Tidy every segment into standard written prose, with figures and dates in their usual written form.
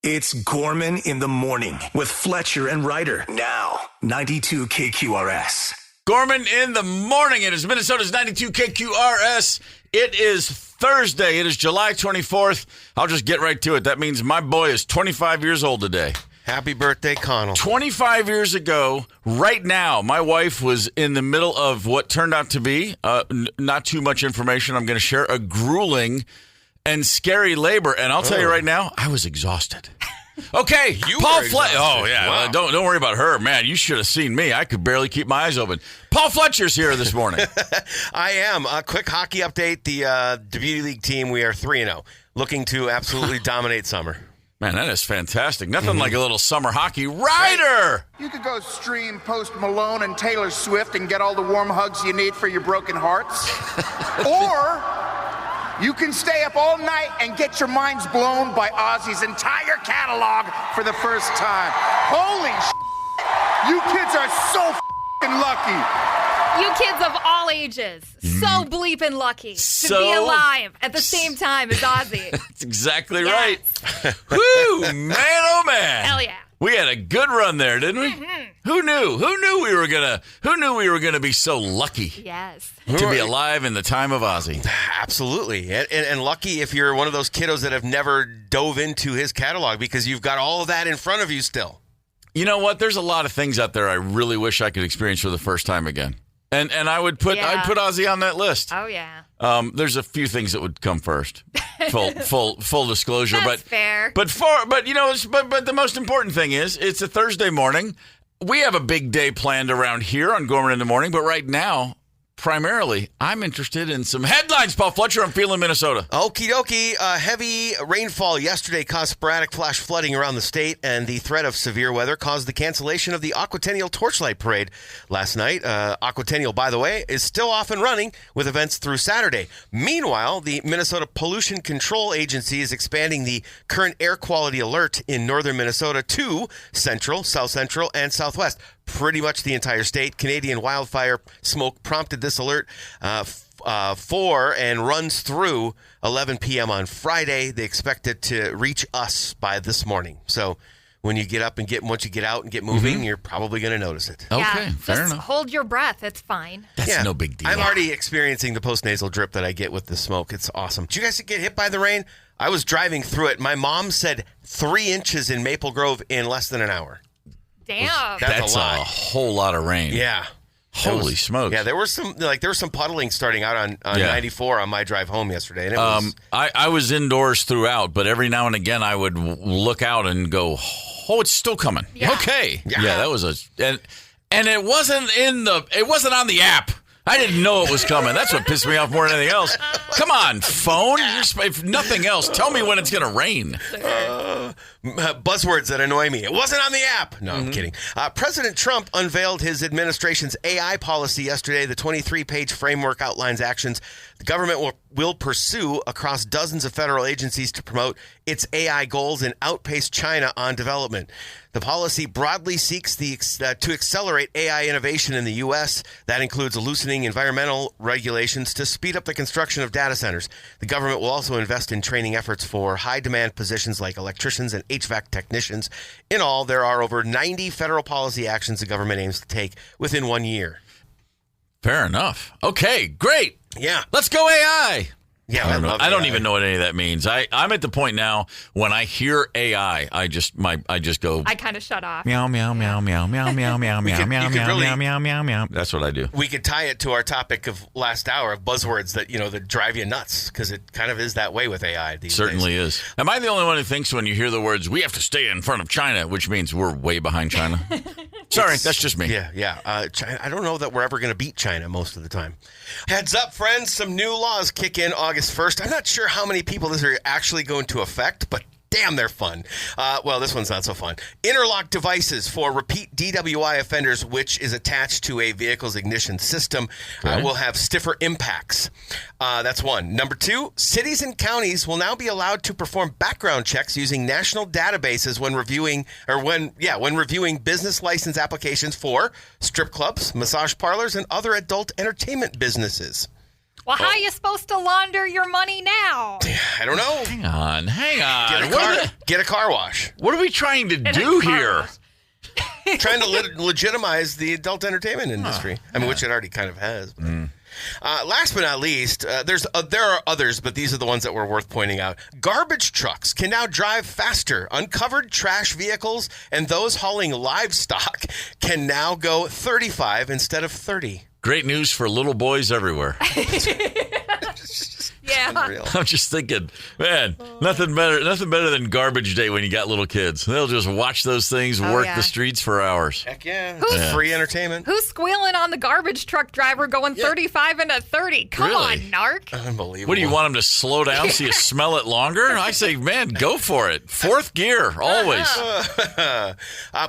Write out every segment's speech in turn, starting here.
It's Gorman in the Morning with Fletcher and Ryder. Now, 92 KQRS. Gorman in the Morning. It is Minnesota's 92 KQRS. It is Thursday. It is July 24th. I'll just get right to it. That means my boy is 25 years old today. Happy birthday, Connell. 25 years ago, right now, my wife was in the middle of what turned out to be, not too much information I'm going to share, a grueling and scary labor. And I'll tell you right now, I was exhausted. Okay, Paul Fletcher. Oh, yeah. Wow. Don't worry about her, man. You should have seen me. I could barely keep my eyes open. Paul Fletcher's here this morning. I am. A quick hockey update. The Beauty League team, we are 3-0, looking to absolutely dominate summer. Man, that is fantastic. Nothing like a little summer hockey. Ryder! You could go stream Post Malone and Taylor Swift and get all the warm hugs you need for your broken hearts. Or you can stay up all night and get your minds blown by Ozzy's entire catalog for the first time. Holy shit. You kids are so f***ing lucky. You kids of all ages, so bleeping lucky to be alive at the same time as Ozzy. That's exactly right. Whoo, man, oh man. Hell yeah. We had a good run there, didn't we? Mm-hmm. Who knew we were gonna be so lucky? Yes. To be alive in the time of Ozzy. Absolutely. And lucky if you're one of those kiddos that have never dove into his catalog because you've got all of that in front of you still. You know what? There's a lot of things out there I really wish I could experience for the first time again. And I'd put Ozzy on that list. Oh yeah. There's a few things that would come first. Full disclosure. That's fair. But the most important thing is it's a Thursday morning. We have a big day planned around here on Gorman in the Morning, but right now, primarily, I'm interested in some headlines, Paul Fletcher. I'm feeling Minnesota. Okie dokie. Heavy rainfall yesterday caused sporadic flash flooding around the state, and the threat of severe weather caused the cancellation of the Aquatennial Torchlight Parade last night. Aquatennial, by the way, is still off and running with events through Saturday. Meanwhile, the Minnesota Pollution Control Agency is expanding the current air quality alert in northern Minnesota to central, south central, and southwest. Pretty much the entire state. Canadian wildfire smoke prompted this alert for and runs through 11 p.m. on Friday. They expect it to reach us by this morning. So when you get up and once you get out and get moving, you're probably going to notice it. Okay, fair enough. Hold your breath. It's fine. That's no big deal. I'm already experiencing the post-nasal drip that I get with the smoke. It's awesome. Did you guys get hit by the rain? I was driving through it. My mom said 3 inches in Maple Grove in less than an hour. Damn. That's a whole lot of rain. Yeah. Holy smokes. Yeah, there was some puddling starting out on 94 on my drive home yesterday. And it was, I was indoors throughout, but every now and again I would look out and go, oh, it's still coming. Yeah. Okay. Yeah, that was and it wasn't on the app. I didn't know it was coming. That's what pissed me off more than anything else. Come on, phone. If nothing else, tell me when it's going to rain. Buzzwords that annoy me. It wasn't on the app. No, I'm kidding. President Trump unveiled his administration's AI policy yesterday. The 23-page framework outlines actions the government will pursue across dozens of federal agencies to promote its AI goals and outpace China on development. The policy broadly seeks to accelerate AI innovation in the U.S. That includes loosening environmental regulations to speed up the construction of data centers. The government will also invest in training efforts for high-demand positions like electricians and HVAC technicians. In all, there are over 90 federal policy actions the government aims to take within 1 year. Fair enough. Okay, great. Yeah. Let's go AI. Yeah, I don't even know what any of that means. I'm at the point now when I hear AI, I just go. I kind of shut off. Meow meow meow meow meow meow meow meow meow meow meow meow meow. That's what I do. We could tie it to our topic of last hour of buzzwords that drive you nuts because it kind of is that way with AI these days. Certainly is. Am I the only one who thinks when you hear the words "we have to stay in front of China," which means we're way behind China? Sorry, that's just me. Yeah. I don't know that we're ever going to beat China most of the time. Heads up, friends. Some new laws kick in August 1st. I'm not sure how many people this are actually going to affect, but damn, they're fun. Well, this one's not so fun. Interlock devices for repeat DWI offenders, which is attached to a vehicle's ignition system, will have stiffer impacts. That's one. Number two, cities and counties will now be allowed to perform background checks using national databases when reviewing business license applications for strip clubs, massage parlors, and other adult entertainment businesses. Well, how are you supposed to launder your money now? I don't know. Hang on. Get a car wash. What are we trying to do here? Trying to legitimize the adult entertainment industry. I mean, which it already kind of has. Last but not least, there are others, but these are the ones that were worth pointing out. Garbage trucks can now drive faster. Uncovered trash vehicles and those hauling livestock can now go 35 instead of 30. Great news for little boys everywhere. Yeah. Unreal. I'm just thinking, man, nothing better than garbage day when you got little kids. They'll just watch those things work the streets for hours. Heck yeah. Who's- Free entertainment. Who's squealing on the garbage truck driver going 35 into 30? Come on, narc. Unbelievable. What do you want them to slow down so you smell it longer? I say, man, go for it. Fourth gear, always.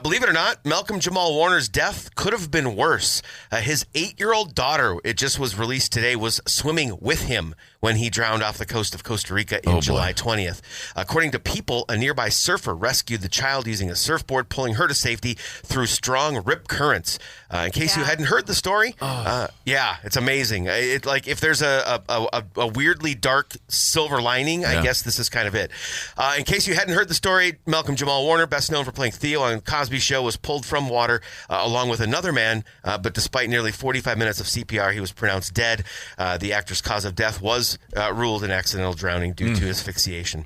Believe it or not, Malcolm Jamal Warner's death could have been worse. His 8-year-old daughter, it just was released today, was swimming with him when he drowned off the coast of Costa Rica in July 20th. According to People, a nearby surfer rescued the child using a surfboard, pulling her to safety through strong rip currents. In case you hadn't heard the story, it's amazing. If there's a weirdly dark silver lining, I guess this is kind of it. In case you hadn't heard the story, Malcolm Jamal Warner, best known for playing Theo on Cosby Show, was pulled from water along with another man, but despite nearly 45 minutes of CPR, he was pronounced dead. The actor's cause of death was ruled an accidental drowning due to asphyxiation.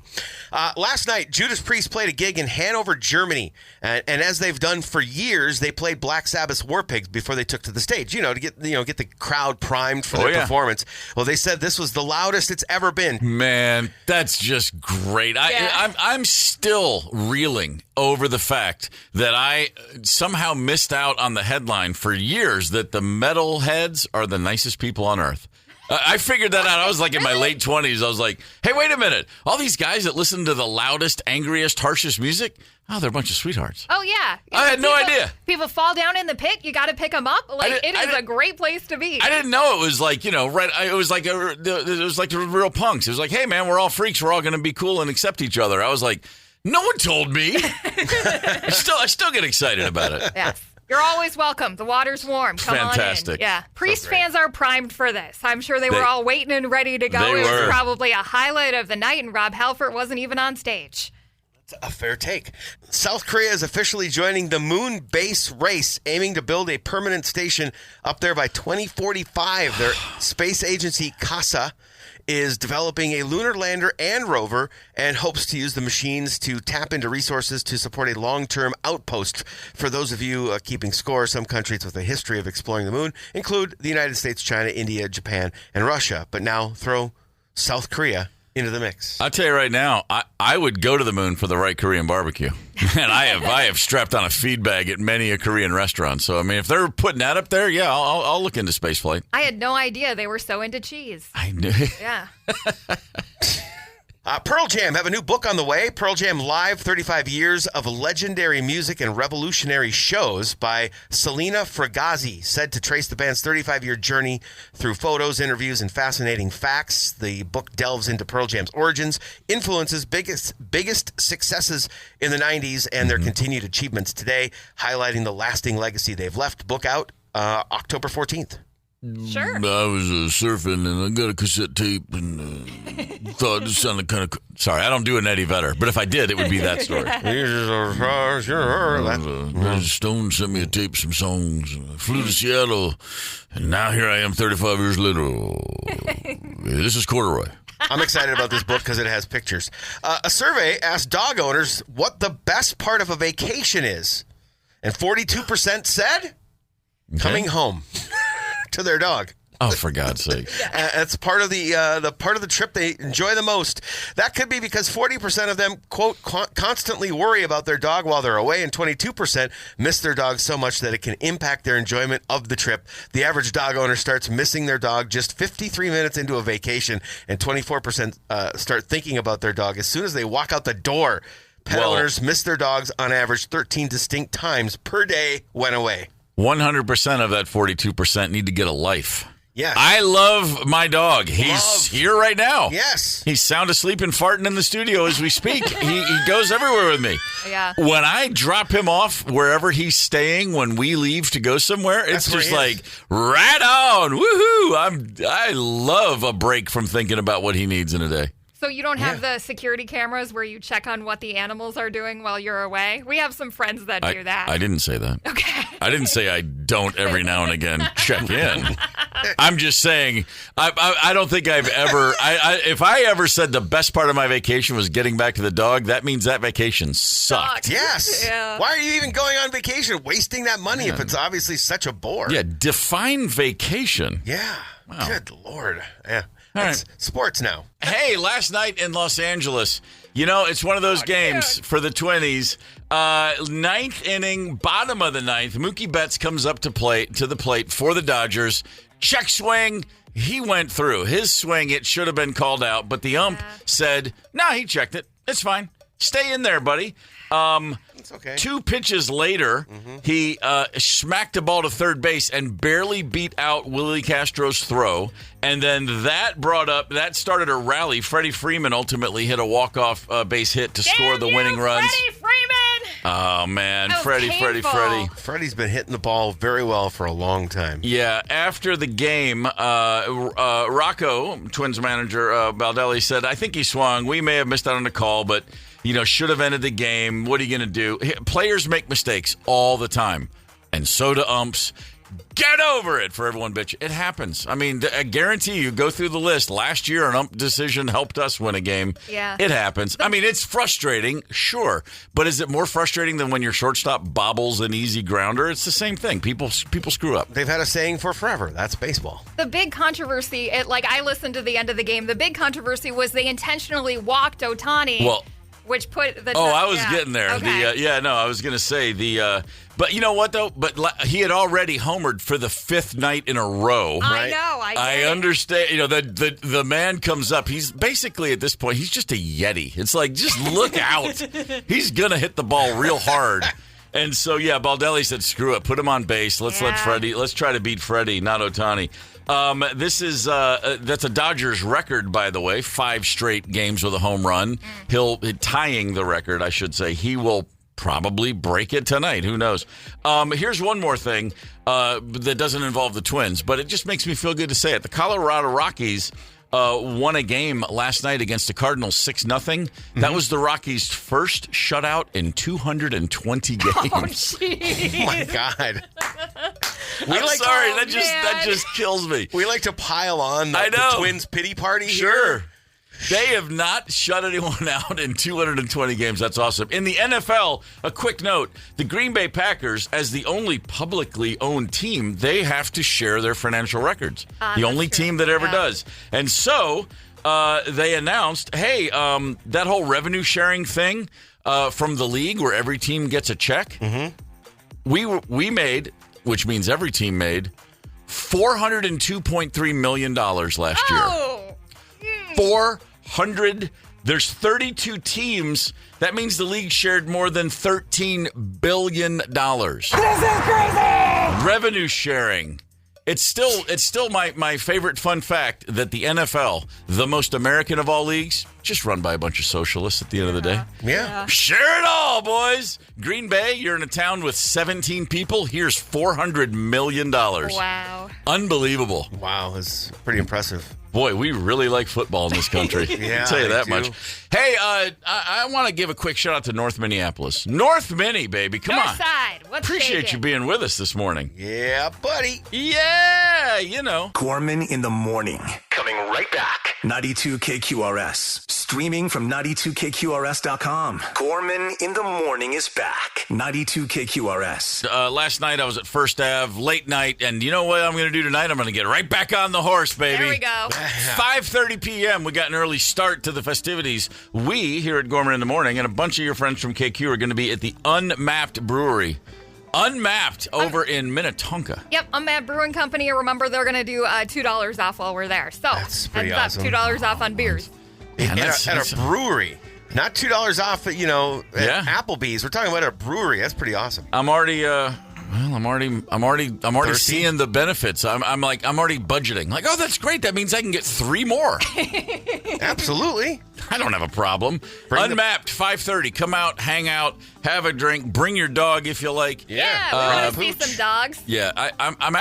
Last night, Judas Priest played a gig in Hanover, Germany, and as they've done for years, they played Black Sabbath's War Pigs before they took to the stage. To get the crowd primed for their performance. Well, they said this was the loudest it's ever been. Man, that's just great. I'm still reeling over the fact that I somehow missed out on the headline for years that the metal heads are the nicest people on earth. I figured that out. I was like in my late 20s. I was like, hey, wait a minute. All these guys that listen to the loudest, angriest, harshest music, they're a bunch of sweethearts. Oh, yeah. I had no idea. People fall down in the pit. You got to pick them up. It is a great place to be. I didn't know it was like, right. It was like the real punks. It was like, hey, man, we're all freaks. We're all going to be cool and accept each other. I was like, no one told me. I still get excited about it. Yes. You're always welcome. The water's warm. Come Fantastic. on in. Yeah. Priest fans are primed for this. I'm sure they were all waiting and ready to go. It was probably a highlight of the night, and Rob Halford wasn't even on stage. That's a fair take. South Korea is officially joining the moon base race, aiming to build a permanent station up there by 2045. Their space agency, KASA, is developing a lunar lander and rover and hopes to use the machines to tap into resources to support a long-term outpost. For those of you keeping score, some countries with a history of exploring the moon include the United States, China, India, Japan, and Russia. But now throw South Korea into the mix. I'll tell you right now, I would go to the moon for the right Korean barbecue. And I have strapped on a feed bag at many a Korean restaurant. So, I mean, if they're putting that up there, I'll look into spaceflight. I had no idea they were so into cheese. I knew. Yeah. Pearl Jam have a new book on the way. Pearl Jam Live, 35 Years of Legendary Music and Revolutionary Shows by Selena Fragazi, said to trace the band's 35-year journey through photos, interviews, and fascinating facts. The book delves into Pearl Jam's origins, influences, biggest successes in the 90s, and their continued achievements today, highlighting the lasting legacy they've left. Book out October 14th. Sure. I was surfing and I got a cassette tape and thought it sounded kind of... Sorry, I don't do an Eddie Vedder, but if I did, it would be that story. Stone sent me a tape, some songs. I flew to Seattle, and now here I am 35 years later. This is Corduroy. I'm excited about this book because it has pictures. A survey asked dog owners what the best part of a vacation is, and 42% said coming home to their dog. Oh, for God's sake. That's part of the part of the trip they enjoy the most. That could be because 40% of them, quote, constantly worry about their dog while they're away, and 22% miss their dog so much that it can impact their enjoyment of the trip. The average dog owner starts missing their dog just 53 minutes into a vacation, and 24% start thinking about their dog as soon as they walk out the door. Pet owners miss their dogs on average 13 distinct times per day when away. 100% of that 42% need to get a life. Yes. I love my dog. He's here right now. Yes. He's sound asleep and farting in the studio as we speak. he goes everywhere with me. Yeah. When I drop him off wherever he's staying when we leave to go somewhere, it's That's just like, right on. Woohoo. I love a break from thinking about what he needs in a day. So you don't have the security cameras where you check on what the animals are doing while you're away? We have some friends that do that. I didn't say that. Okay. I didn't say I don't every now and again check in. I'm just saying, I don't think I've ever, if I ever said the best part of my vacation was getting back to the dog, that means that vacation sucked. Yes. Yeah. Why are you even going on vacation, wasting that money if it's obviously such a bore? Yeah, define vacation. Yeah. Wow. Good Lord. Yeah. All It's sports now. Hey, last night in Los Angeles, it's one of those games for the 20s. Ninth inning, bottom of the ninth, Mookie Betts comes up to the plate for the Dodgers. Check swing. He went through. His swing, it should have been called out, but the ump said, nah, he checked it. It's fine. Stay in there, buddy. It's okay. 2 pitches later, he smacked the ball to third base and barely beat out Willie Castro's throw. And then that started a rally. Freddie Freeman ultimately hit a walk-off base hit to score the winning runs. Freddie Freeman! Oh, man. Freddie. Freddie's been hitting the ball very well for a long time. Yeah. After the game, Rocco, Twins manager, Baldelli said, I think he swung. We may have missed out on the call, but should have ended the game. What are you going to do? Players make mistakes all the time, and so do umps. Get over it for everyone, bitch. It happens. I mean, I guarantee you, go through the list. Last year, an ump decision helped us win a game. Yeah. It happens. I mean, it's frustrating, sure. But is it more frustrating than when your shortstop bobbles an easy grounder? It's the same thing. People screw up. They've had a saying for forever. That's baseball. The big controversy, I listened to the end of the game. The big controversy was they intentionally walked Ohtani. Well, which put the... I was getting there. Okay. I was going to say but you know what, though? But he had already homered for the 5th night in a row. I know. I understand. The man comes up. He's basically, at this point, he's just a Yeti. It's like, just look out. He's going to hit the ball real hard. And so, Baldelli said, screw it. Put him on base. Let's try to beat Freddie, not Ohtani. That's a Dodgers record, by the way. 5 straight games with a home run. He'll tying the record, I should say. He will probably break it tonight. Who knows? Here's one more thing that doesn't involve the Twins, but it just makes me feel good to say it. The Colorado Rockies won a game last night against the Cardinals 6-0. That was the Rockies' first shutout in 220 games. Oh my God. That just kills me. We like to pile on the Twins pity party Sure. here. They have not shut anyone out in 220 games. That's awesome. In the NFL, a quick note, the Green Bay Packers, as the only publicly owned team, they have to share their financial records. The only team that ever does. And so they announced, hey, that whole revenue sharing thing from the league where every team gets a check, we made, which means every team made, $402.3 million last year. 400. There's 32 teams. That means the league shared more than $13 billion. This is crazy! Revenue sharing. It's still my favorite fun fact that the NFL, the most American of all leagues, just run by a bunch of socialists at the end of the day. Yeah. Share it all, boys. Green Bay, you're in a town with 17 people. Here's $400 million. Wow. Unbelievable. Wow, that's pretty impressive. Boy, we really like football in this country. I'll tell you that much. Hey, I want to give a quick shout out to North Minneapolis. North Minnie, baby. Come on. North side. What's Appreciate you being with us this morning. Yeah, buddy. Yeah, Gorman in the morning. Coming right back. 92 KQRS. Streaming from 92KQRS.com. Gorman in the morning is back. 92 KQRS. Last night I was at First Ave, late night, and you know what I'm going to do tonight? I'm going to get right back on the horse, baby. There we go. 5:30 p.m. We got an early start to the festivities. We here at Gorman in the morning and a bunch of your friends from KQ are going to be at the Unmapped Brewery. Unmapped over in Minnetonka. Yep, Unmapped Brewing Company. Remember, they're going to do $2 off while we're there. So that's pretty awesome. $2 off on beers. Man, at a brewery. Not $2 off at, at Applebee's. We're talking about a brewery. That's pretty awesome. I'm already Well, I'm already seeing the benefits. I'm already budgeting. Like, oh, that's great. That means I can get 3 more. Absolutely. I don't have a problem. Unmapped, 5:30. Come out, hang out, have a drink, bring your dog if you like. Yeah, we're gonna see some dogs. Yeah, I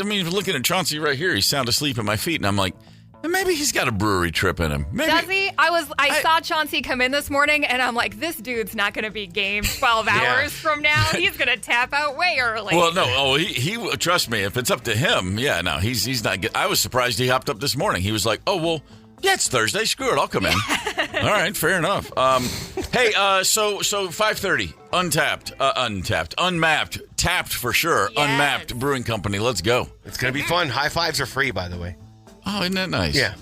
mean, looking at Chauncey right here, he's sound asleep at my feet, and I'm like, maybe he's got a brewery trip in him. Maybe. Does he? I saw Chauncey come in this morning, and I'm like, this dude's not going to be game 12 hours from now. He's going to tap out way early. Well, no. Oh, he trust me. If it's up to him, yeah, no, he's not good. I was surprised he hopped up this morning. He was like, oh, well, yeah, it's Thursday. Screw it. I'll come in. All right, fair enough. Hey, so 5:30, unmapped, tapped for sure, Yes. Unmapped Brewing Company. Let's go. It's going to be fun. High fives are free, by the way. Oh, isn't that nice? Yeah.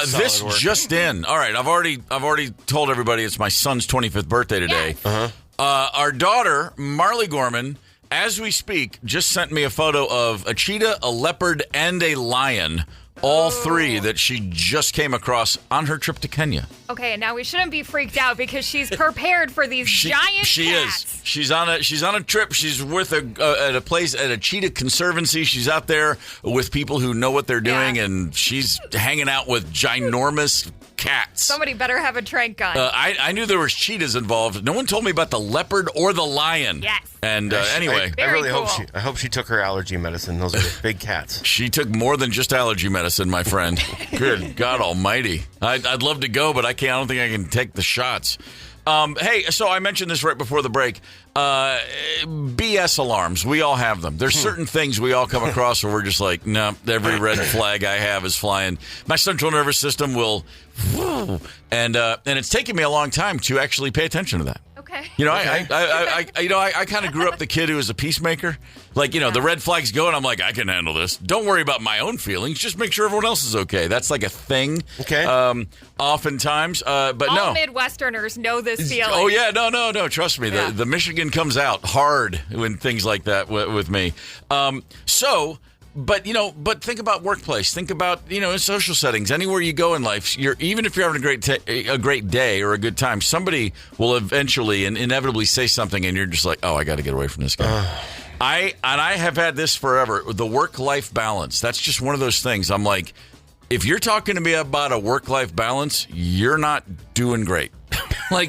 This work. just in. All right, I've already told everybody it's my son's 25th birthday today. Yes. Our daughter, Marley Gorman, as we speak, just sent me a photo of a cheetah, a leopard, and a lion. All 3 that she just came across on her trip to Kenya. Okay, and now we shouldn't be freaked out because she's prepared for these giant She cats. is. She's on a trip. She's with at a place at a cheetah conservancy. She's out there with people who know what they're doing, and she's hanging out with ginormous cats. Somebody better have a trank gun. I knew there was cheetahs involved. No one told me about the leopard or the lion. Yes. And anyway, I really cool. hope she took her allergy medicine. Those are big cats. she took more than just allergy medicine, my friend. Good God Almighty! I'd love to go, but I can't. I don't think I can take the shots. Hey, so I mentioned this right before the break. BS alarms. We all have them. There's certain things we all come across where we're just like, no, every red flag I have is flying. My central nervous system will, and it's taken me a long time to actually pay attention to that. Okay. You know, I kind of grew up the kid who was a peacemaker. Like, the red flags go, and I'm like, I can handle this. Don't worry about my own feelings. Just make sure everyone else is okay. That's like a thing. Okay. Oftentimes, but All no. Midwesterners know this feeling. Oh yeah, no. Trust me, Yeah. the Michigan comes out hard when things like that with me. But think about workplace. Think about social settings. Anywhere you go in life, even if you're having a great day or a good time, somebody will eventually and inevitably say something, and you're just like, oh, I got to get away from this guy. I have had this forever. The work-life balance. That's just one of those things. I'm like, if you're talking to me about a work-life balance, you're not doing great. I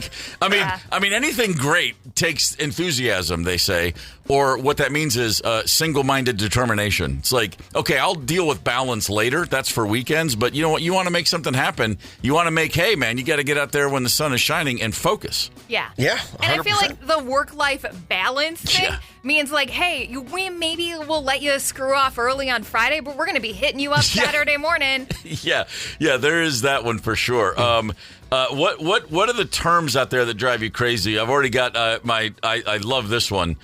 mean, anything great takes enthusiasm, they say, or what that means is single-minded determination. It's like, okay, I'll deal with balance later. That's for weekends. But you know what? You want to make something happen. You want to make, hey, man, you got to get out there when the sun is shining and focus. Yeah. Yeah, 100%. And I feel like the work-life balance thing means like, hey, we maybe will let you screw off early on Friday, but we're going to be hitting you up Saturday morning. Yeah, there is that one for sure. What are the terms out there that drive you crazy? I've already got I love this one.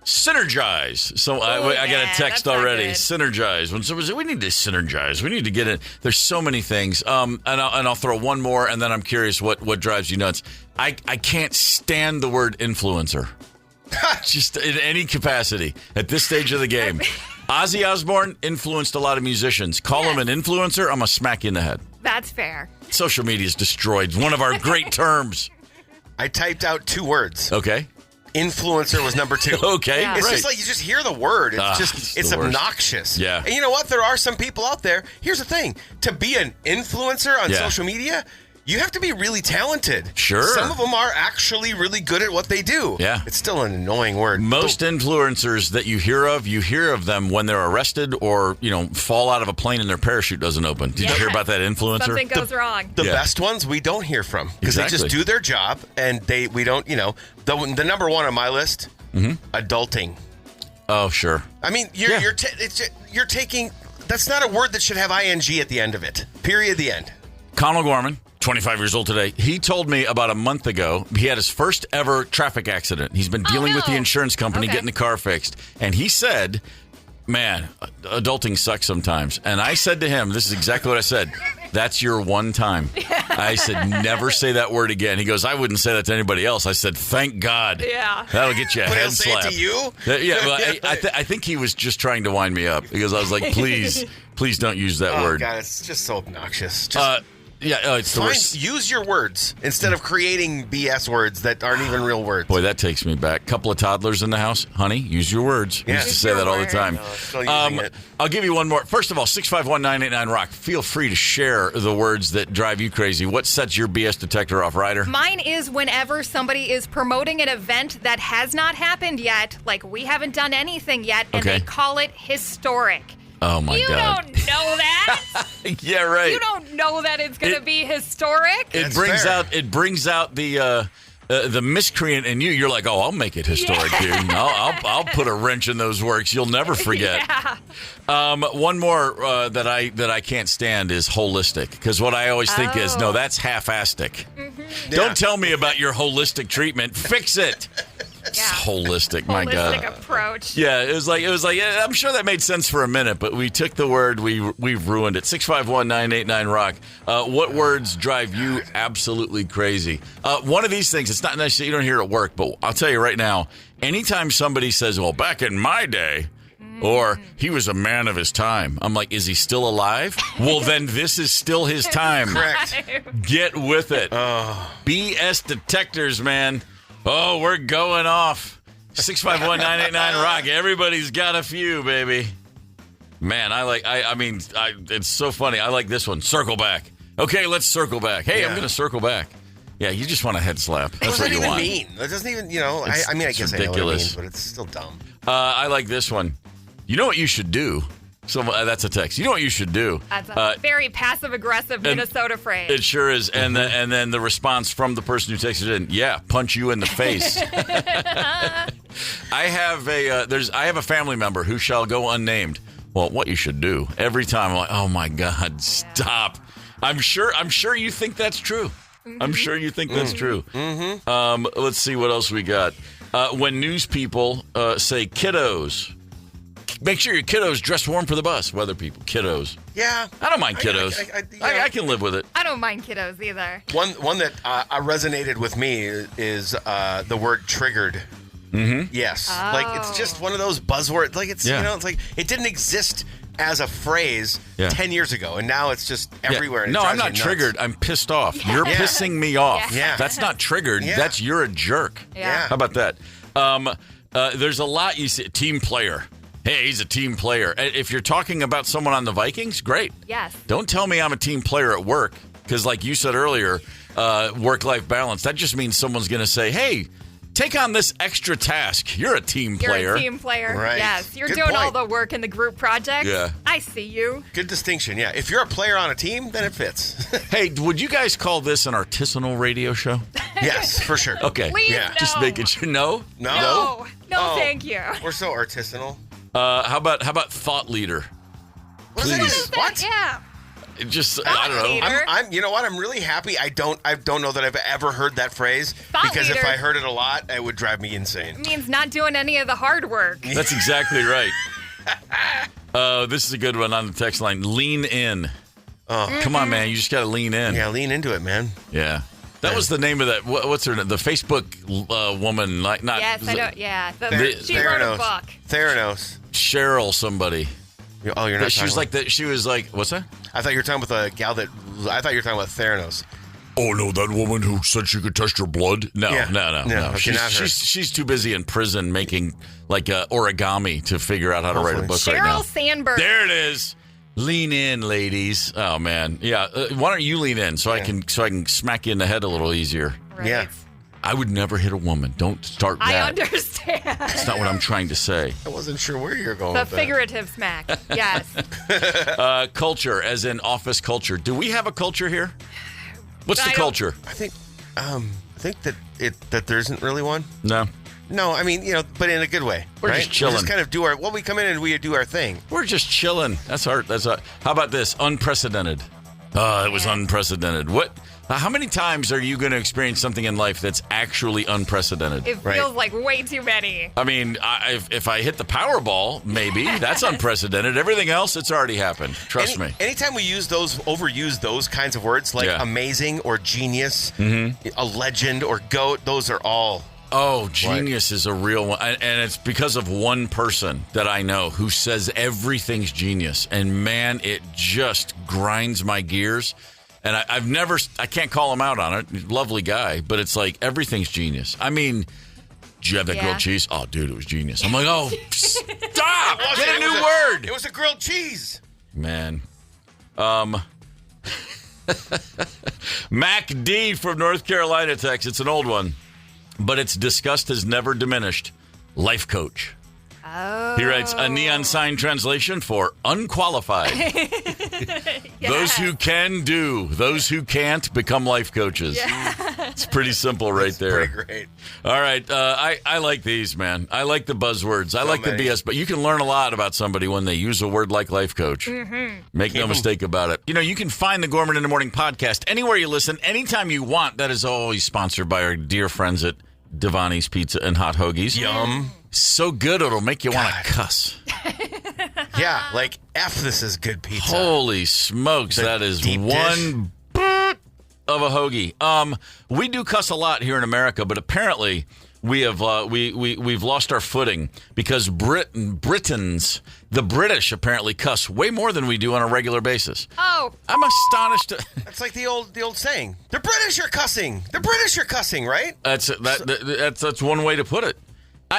Synergize. So I got a text already. Synergize. When someone says, we need to synergize. We need to get it. There's so many things. And I'll throw one more, and then I'm curious what drives you nuts. I can't stand the word influencer. Just in any capacity at this stage of the game. Ozzy Osbourne influenced a lot of musicians. Call him an influencer, I'm going to smack you in the head. That's fair. Social media's destroyed one of our great terms. I typed out 2 words. Okay. Influencer was number 2. Okay. Yeah. It's right. just like you just hear the word. It's the worst. obnoxious. Yeah. And you know what? There are some people out there. Here's the thing. To be an influencer on social media, you have to be really talented. Sure. Some of them are actually really good at what they do. Yeah. It's still an annoying word. Most influencers that you hear of them when they're arrested or, fall out of a plane and their parachute doesn't open. Did you hear about that influencer? Something goes wrong. The best ones we don't hear from because they just do their job and we don't, the number 1 on my list, adulting. Oh, sure. I mean, you're taking, that's not a word that should have ing at the end of it. Period, the end. Connell Gorman, 25 years old today. He told me about a month ago he had his first ever traffic accident. He's been dealing with the insurance company getting the car fixed. And he said, man, adulting sucks sometimes. And I said to him, this is exactly what I said. That's your one time. I said, never say that word again. He goes, I wouldn't say that to anybody else. I said, thank God. Yeah. That'll get you a But head he'll say slap. it to you? Yeah, well, I think he was just trying to wind me up because I was like, please don't use that word. God, it's just so obnoxious. Yeah, it's the worst. Use your words instead of creating BS words that aren't even real words. Boy, that takes me back. Couple of toddlers in the house. Honey, use your words. Yeah. Used to say that all the time. Still using it. I'll give you one more. First of all, 651-989-ROCK. Feel free to share the words that drive you crazy. What sets your BS detector off, Ryder? Mine is whenever somebody is promoting an event that has not happened yet, like we haven't done anything yet, and they call it historic. Oh, my You God. don't know that. Yeah, right. You don't know that it's going to be historic. It brings out the miscreant in you. You're like, oh, I'll make it historic, dude. I'll put a wrench in those works. You'll never forget. One more that I can't stand is holistic, because what I always think is, no, that's half-astic. Mm-hmm. Don't tell me about your holistic treatment. Fix it. It's holistic, my God. Holistic approach. Yeah, it was like I'm sure that made sense for a minute, but we took the word, we've ruined it. 651-989-ROCK. What words drive you absolutely crazy? One of these things, it's not necessarily, you don't hear it at work, but I'll tell you right now, anytime somebody says, well, back in my day, or he was a man of his time, I'm like, is he still alive? Well, then this is still his time. Correct. Get with it. BS detectors, man. Oh, we're going off. 651-989-ROCK. Everybody's got a few, baby. Man, it's so funny. I like this one. Circle back. Okay, let's circle back. Hey, I'm going to circle back. Yeah, you just want a head slap. That's what you want. What does that even mean? That doesn't even, I guess I know what it means, but it's still dumb. I like this one. You know what you should do? So that's a text. You know what you should do? That's a very passive-aggressive Minnesota phrase. It sure is. And then the response from the person who texted in, yeah, punch you in the face. I have a family member who shall go unnamed. Well, what you should do every time, I'm like, oh my God, stop. I'm sure you think that's true. Mm-hmm. I'm sure you think that's true. Mm-hmm. Let's see what else we got. When news people say kiddos. Make sure your kiddos dress warm for the bus. Weather people, kiddos. Yeah. I don't mind kiddos. I can live with it. I don't mind kiddos either. One that resonated with me is the word triggered. Mm-hmm. Yes. Oh. Like, it's just one of those buzzwords. Like, it's, it's like, it didn't exist as a phrase 10 years ago, and now it's just everywhere. And no, I'm not triggered. I'm pissed off. Yeah. You're pissing me off. Yeah. That's not triggered. That's you're a jerk. Yeah. How about that? There's a lot you see. Team player. Hey, he's a team player. If you're talking about someone on the Vikings, great. Yes. Don't tell me I'm a team player at work, because like you said earlier, work-life balance, that just means someone's going to say, hey, take on this extra task. You're a team player. You're a team player. Right. Yes. You're Good doing all point. the work in the group project. Yeah. I see you. Good distinction, yeah. If you're a player on a team, then it fits. Hey, would you guys call this an artisanal radio show? Yes, for sure. Okay. Please, Yeah. no. Just making sure. No? No, Oh. thank you. We're so artisanal. How about thought leader? What is that? What is that? What? Yeah. It just, I don't know. leader. I'm you know what? I'm really happy. I don't know that I've ever heard that phrase, Thought because if leader. I heard it a lot, it would drive me insane. It means not doing any of the hard work. That's exactly right. This is a good one on the text line. Lean in. Oh. Come on, man. You just got to lean in. Yeah, lean into it, man. Yeah. That was the name of that. What's her name? The Facebook woman. Like, not, Yes, I don't. Yeah. She Theranos. wrote a book. Theranos. Cheryl somebody. Oh, you're not. She was like that. She was like, what's that? I thought you were talking about the gal that. I thought you were talking about Theranos. Oh no, that woman who said she could test your blood. No. Okay, not her. She's too busy in prison making like origami to figure out how to write a book right now. Cheryl Sandberg. There it is. Lean in, ladies. Oh man, yeah. Why don't you lean in so I can smack you in the head a little easier? Right. Yeah. I would never hit a woman. Don't start that. I understand. That's not what I'm trying to say. I wasn't sure where you're going The with that. figurative smack. Yes. Culture, as in office culture. Do we have a culture here? What's the culture? I think that there isn't really one. No. No, I mean, but in a good way. We're right? just chilling. We just kind of do our. Well, we come in and we do our thing. We're just chilling. That's our. How about this? Unprecedented. It was unprecedented. What? How many times are you going to experience something in life that's actually unprecedented? It feels like way too many. I mean, if I hit the Powerball, maybe that's unprecedented. Everything else, it's already happened. Trust me. Anytime we overuse those kinds of words like amazing or genius, a legend or goat, those are all. Oh, genius is a real one. And it's because of one person that I know who says everything's genius. And man, it just grinds my gears. And I can't call him out on it. Lovely guy, but it's like everything's genius. I mean, did you have that grilled cheese? Oh, dude, it was genius. I'm like, oh, stop! Get a new word. It was a grilled cheese. Man. Mac D from North Carolina text. It's an old one, but its disgust has never diminished. Life coach. Oh. He writes a neon sign translation for unqualified. Those who can do, those who can't become life coaches. Yeah. It's pretty simple right there. Pretty great. All right. I like these, man. I like the buzzwords. I like the BS, but you can learn a lot about somebody when they use a word like life coach. Mm-hmm. Make no mistake about it. You know, you can find the Gorman in the Morning podcast anywhere you listen, anytime you want. That is always sponsored by our dear friends at Devani's Pizza and Hot Hoagies. Yum. So good it'll make you want to cuss. Yeah, like F this is good pizza. Holy smokes, that is one of a hoagie. We do cuss a lot here in America, but apparently we have we've lost our footing because the British apparently cuss way more than we do on a regular basis. Oh, I'm astonished. That's like the old saying. The British are cussing. The British are cussing, right? That's one way to put it.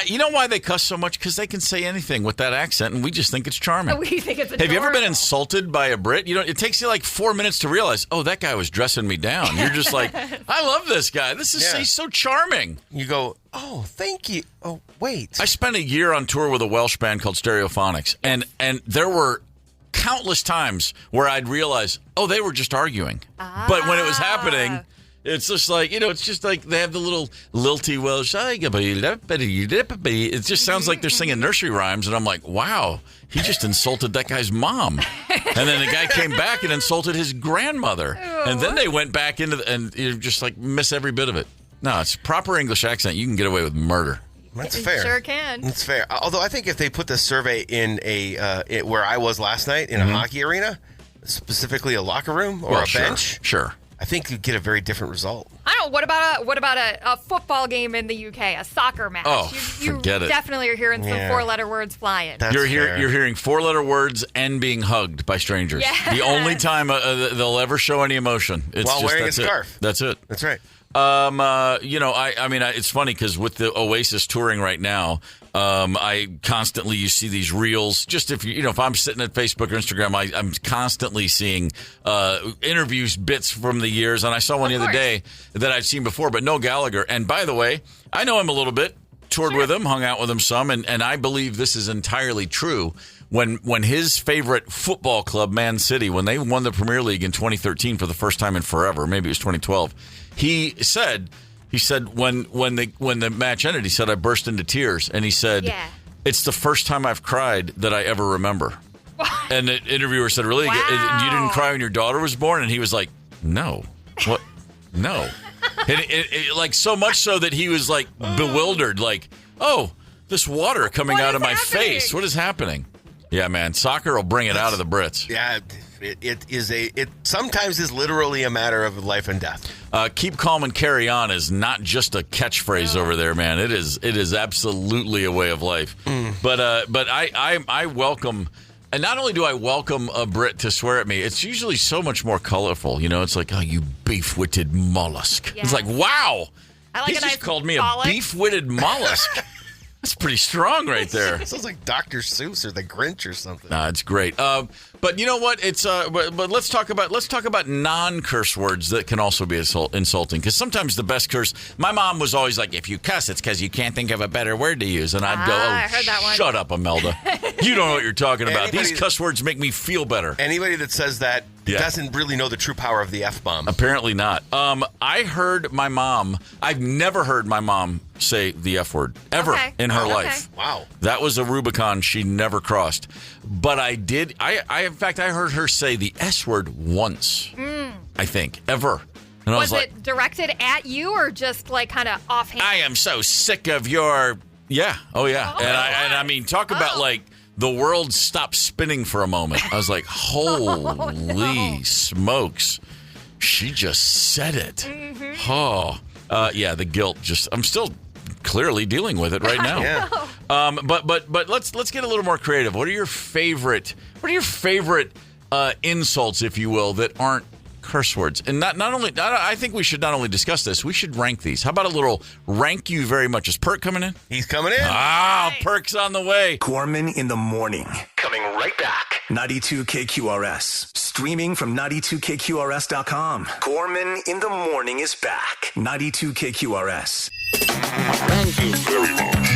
You know why they cuss so much? Because they can say anything with that accent, and we just think it's charming. We think it's adorable. Have you ever been insulted by a Brit? It takes you like 4 minutes to realize, oh, that guy was dressing me down. You're just like, I love this guy. He's so charming. You go, oh, thank you. Oh, wait. I spent a year on tour with a Welsh band called Stereophonics, and there were countless times where I'd realize, oh, they were just arguing. But when it was happening, it's just like, it's just like they have the little lilty Welsh. It just sounds like they're singing nursery rhymes. And I'm like, wow, he just insulted that guy's mom. And then the guy came back and insulted his grandmother. And then they went back into and you just like miss every bit of it. No, it's proper English accent. You can get away with murder. That's fair. Sure can. That's fair. Although I think if they put this survey in where I was last night in a hockey arena, specifically a locker room or a bench. Sure. I think you'd get a very different result. I don't know. What about a football game in the UK, a soccer match? Oh, you forget it. Definitely are hearing some 4-letter words flying. You're hearing 4-letter words and being hugged by strangers. Yeah. The only time they'll ever show any emotion. It's while just, wearing a scarf. That's it. That's right. It's funny because with the Oasis touring right now, you see these reels. Just if I'm sitting at Facebook or Instagram, I'm constantly seeing interviews, bits from the years. And I saw one the other day that I'd seen before, but no Gallagher. And by the way, I know him a little bit, toured with him, hung out with him some, and I believe this is entirely true. When his favorite football club, Man City, when they won the Premier League in 2013 for the first time in forever, maybe it was 2012, he said when the match ended, he said, I burst into tears. And he said, it's the first time I've cried that I ever remember. And the interviewer said, really? Wow. You didn't cry when your daughter was born? And he was like, no. What? No. And it like so much so that he was like bewildered, like, oh, this water coming out of my face. What is happening? Yeah, man. Soccer will bring it out of the Brits. Yeah, it sometimes is literally a matter of life and death. Keep calm and carry on is not just a catchphrase over there, man. It is absolutely a way of life. But I welcome, and not only do I welcome a Brit to swear at me, it's usually so much more colorful. It's like, oh, you beef-witted mollusk. Yes. It's like, wow. I like He just called me a beef-witted mollusk. That's pretty strong right there. It sounds like Dr. Seuss or the Grinch or something. Nah, it's great. But you know what? It's but let's talk about non-curse words that can also be insulting. Because sometimes the best curse. My mom was always like, if you cuss, it's because you can't think of a better word to use. And I'd go, I heard that one. Shut up, Imelda. You don't know what you're talking about. These cuss words make me feel better. Anybody that says that doesn't really know the true power of the F-bomb. Apparently not. I heard my mom. I've never heard my mom say the F word ever in her life. Wow. That was a Rubicon she never crossed. But I did. In fact, I heard her say the S word once. I think ever. And I was like, it directed at you or just like kind of offhand? I am so sick of your. Yeah. Oh yeah. And I mean, talk about like the world stopped spinning for a moment. I was like, holy smokes. She just said it. Oh, yeah. The guilt. I'm still clearly dealing with it right now. Yeah. But let's get a little more creative. What are your favorite insults, if you will, that aren't curse words. And I think we should not only discuss this, we should rank these. How about a little rank you very much? Is Perk coming in? He's coming in. Ah, Perk's on the way. Gorman in the morning. Coming right back. 92 KQRS. Streaming from 92KQRS.com. Gorman in the morning is back. 92 KQRS. Thank you very much.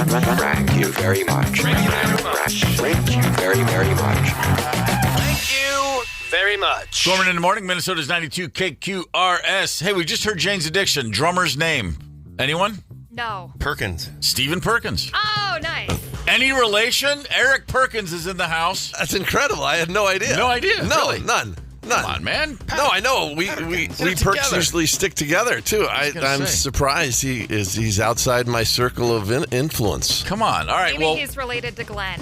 Thank you very much. Thank you very, very much. Thank you very much. Gorman in the morning, Minnesota's 92 KQRS. Hey, we just heard Jane's Addiction. Drummer's name. Anyone? No. Perkins. Stephen Perkins. Oh, nice. Any relation? ERIK Perkins is in the house. That's incredible. I had no idea. No idea? No, Really? none. Come on, man. No, I know. We Perks together. usually stick together too. I'm surprised he's outside my circle of influence. Come on. All right. Maybe well, he's related to Glenn.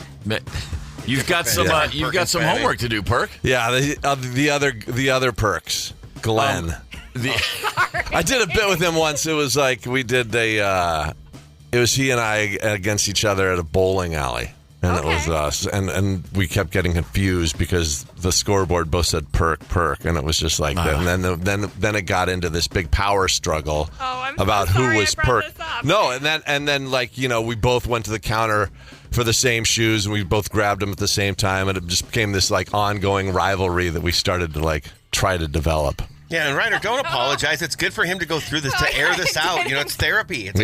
you've got some homework to do, Perk. Yeah, the other Perks, Glenn. I did a bit with him once. It was like we did it was he and I against each other at a bowling alley. And It was us, and we kept getting confused because the scoreboard both said Perk, and it was just like that. And then it got into this big power struggle about who was Perk. No, and then like we both went to the counter for the same shoes, and we both grabbed them at the same time, and it just became this like ongoing rivalry that we started to like try to develop. Yeah, and Ryder, don't apologize. It's good for him to go through this, to air this out. It's therapy. It's